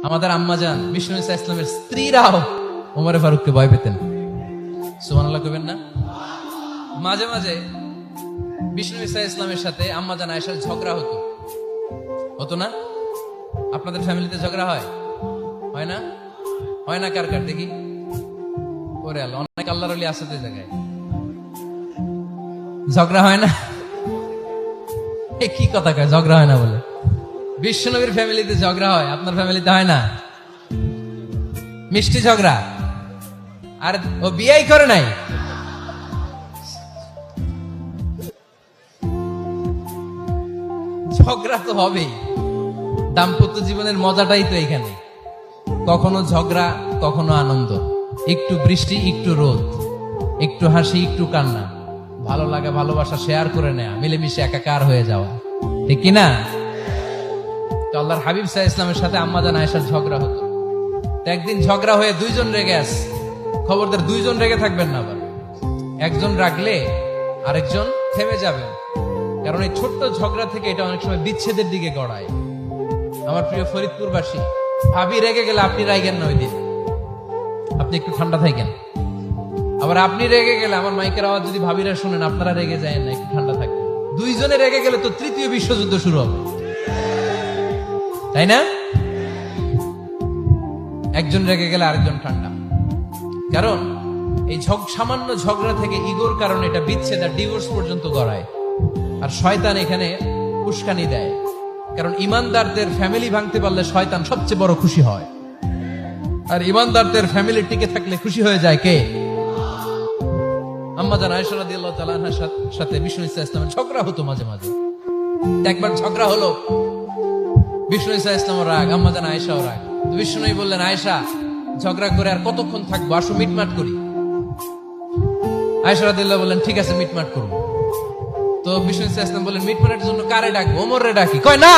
আমাদের আম্মাজান বিষ্ণু ইসা ইসলামের স্ত্রীরাও ওমরে ফারুককে ভয় পেতেন। সুবহানাল্লাহ কইবেন না? মাঝে মাঝে বিষ্ণু ইসা ইসলামের সাথে আম্মাজান আয়েশার ঝগড়া হতো, হতো না? আপনাদের ফ্যামিলিতে ঝগড়া হয়? হয় না? হয় না? কার কার দেখি? ওরে আল্লাহ, অনেক আল্লাহর ওলি আছে তো এই জায়গায়। ঝগড়া হয় না? কি কথা কয় ঝগড়া হয় না বলে? বিশ্বনবীর ফ্যামিলিতে ঝগড়া হয়, আপনার ফ্যামিলিতে হয় না? মিষ্টি ঝগড়া। আর ও বিয়েই করে নাই। ঝগড়া তো হবেই, দাম্পত্য জীবনের মজাটাই তো এখানে। কখনো ঝগড়া, কখনো আনন্দ, একটু বৃষ্টি, একটু রোদ, একটু হাসি, একটু কান্না, ভালো লাগা ভালোবাসা শেয়ার করে নেয়া, মিলেমিশে একাকার হয়ে যাওয়া, ঠিক কিনা? তো আল্লাহর হাবিব সাল্লাল্লাহু আলাইহি ইসলামের সাথে আম্মাজান আয়েশার ঝগড়া হতো। তো একদিন ঝগড়া হয়ে দুইজন রেগে আছে। খবরদার দুইজন রেগে থাকবেন না, আবার একজন রাগলে আরেকজন থেমে যাবেন, কারণ এই ছোট্ট ঝগড়া থেকে এটা অনেক সময় বিচ্ছেদের দিকে গড়ায়। আমার প্রিয় ফরিদপুরবাসী, ভাবি রেগে গেলে আপনি রাগেন না, ওই দিন আপনি একটু ঠান্ডা থাকেন। আবার আপনি রেগে গেলে, আমার মাইকের আওয়াজ যদি ভাবিরা শুনেন, আপনারা রেগে যায় না, একটু ঠান্ডা থাকবেন। দুইজনে রেগে গেলে তো তৃতীয় বিশ্বযুদ্ধ শুরু হবে, তাই না? একজন রেগে গেলে আরেকজন ঠান্ডা, কারণ এই সামান্য ঝগড়া থেকে ইগোর কারণে এটা বিচ্ছেদ আর ডিভোর্স পর্যন্ত গড়ায়। আর শয়তান এখানে উস্কানি দেয়, কারণ ইমানদারদের ফ্যামিলি ভাঙতে পারলে শয়তান সবচেয়ে বড় খুশি হয়, আর ইমানদারদের ফ্যামিলি টিকে থাকলে খুশি হয়ে যায় কে? আম্মাজান আয়েশা রাদিয়াল্লাহু তাআলা আনহার সাথে বিষ্ণু ইসা ইসলামের ঝগড়া হতো মাঝে মাঝে। একবার ঝগড়া হলো, বিষ্ণু ইসা ইসলামের রাগ, আম্মাজান আয়েশাও রাগ। বিষ্ণুই বললেন, আয়েশা, ঝগড়া করে আর কতক্ষণ থাকবো, আসো মিটমাট করি। আয়েশা রাদিয়াল্লাহু বললেন, ঠিক আছে মিটমাট করবো। তো বিষ্ণু ইসা ইসলাম বললেন, মিটমাটের জন্য কারে ডাকবো? ওমর রে ডাকি। কয় না,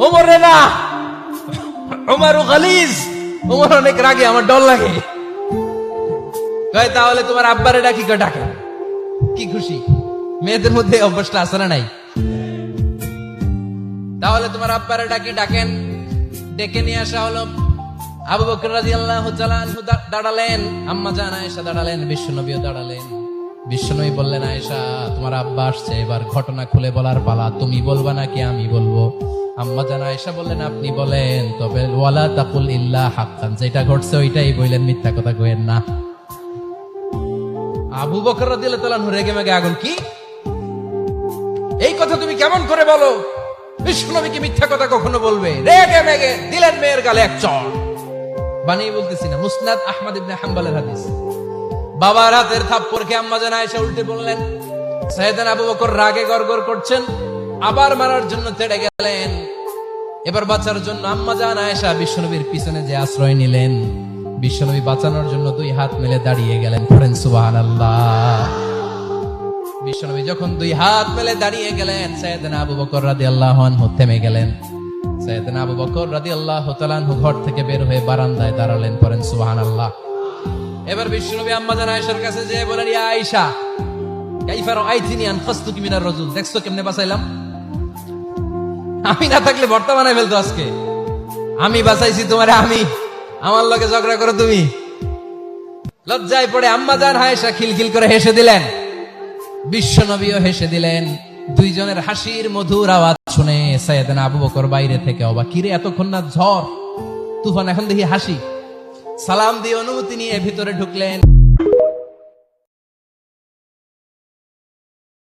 ওমর রে না, ওমর গালিজ, ওমর অনেক রাগে, আমার ডর লাগে। কয় তাহলে তোমার আব্বারে ডাকি। কয় ডাকেন। কি খুশি, মেয়েদের মধ্যে অভ্যাসটা আছে না নাই? তাহলে তোমার আব্বারে ডাকি। ডাকেন। ডেকে নিয়ে আসা হলো। আবু বকর রাদিয়াল্লাহু তাআলা আনহু দাঁড়ালেন, আম্মাজান আয়েশা দাঁড়ালেন, বিশ্বনবীও দাঁড়ালেন। বিশ্বনবী বললেন, আয়েশা, তোমার আব্বা আসছে, এবার ঘটনা খুলে বলার পালা। তুমি বলবা নাকি আমি বলবো? আম্মাজান আয়েশা বললেন, আপনি বলেন, তবে ওয়ালা তাকুল ইল্লা হাক্কান, যেটা ঘটছে ওইটাই বললেন, মিথ্যা কথা কইেন না। আবু বকর রাদিয়াল্লাহু তাআলা আনহু রেগে মেগে আগুন। কি এই কথা তুমি কেমন করে বলো? বিশ্বনবী কি মিথ্যা কথা কখনো বলবে? রেগে মেগে দিলেন মেয়ের গালে এক চড়। বানিয়ে বলতেছি না, মুসনাদ আহমদ ইবনে হাম্বলের হাদিস। বাবার হাতের থাপ্পড়কে আম্মাজান আয়েশা উল্টে বললেন। সাইয়েদনা আবু বকর রাগে গড়গড় করছেন, আবার মারার জন্য তেড়ে গেলেন। এবার বাঁচার জন্য আম্মাজান আয়েশা বিশ্বনবীর পিছনে যে আশ্রয় নিলেন, বিশ্বনবী বাঁচানোর জন্য দুই হাত মেলে দাঁড়িয়ে গেলেন। পড়েন সুবহানাল্লাহ। বিশ্বনবী যখন দুই হাত মেলে দাঁড়িয়ে গেলেন, সাইয়েদনা আবু বকর রাদিয়াল্লাহু আনহু থেমে গেলেন। সাইয়েদনা আবু বকর রাদিয়াল্লাহু তাআলা আনহু ঘর থেকে বের হয়ে বারান্দায় দাঁড়ালেন। পড়েন সুবহানাল্লাহ। এবার বিশ্বনবী আম্মাজান আয়েশার কাছে যেয়ে বলেন, ইয়া আয়েশা, কাইফা রাআইতিনি আনকাসতুকি মিনার রাজুল, দেখছো কেমনে বাঁচাইলাম? আমি না থাকলে ভর্তা বানাই ফেলতো আজকে। আমি বাঁচাইছি তোমারে, আমি, আমার লগে ঝগড়া করো তুমি। লজ্জায় পড়ে আম্মাজান আয়েশা খিলখিল করে হেসে দিলেন, বিশ্বনবীও হেসে দিলেন। দুইজনের হাসির মধুর আওয়াজ শুনে সাইয়েদনা আবু বকর বাইরে থেকে অবাক, কিরে এতক্ষণ না ঝড় তুফান, এখন দেখি হাসি। সালাম দিয়ে অনুমতি নিয়ে ভিতরে ঢুকলেন।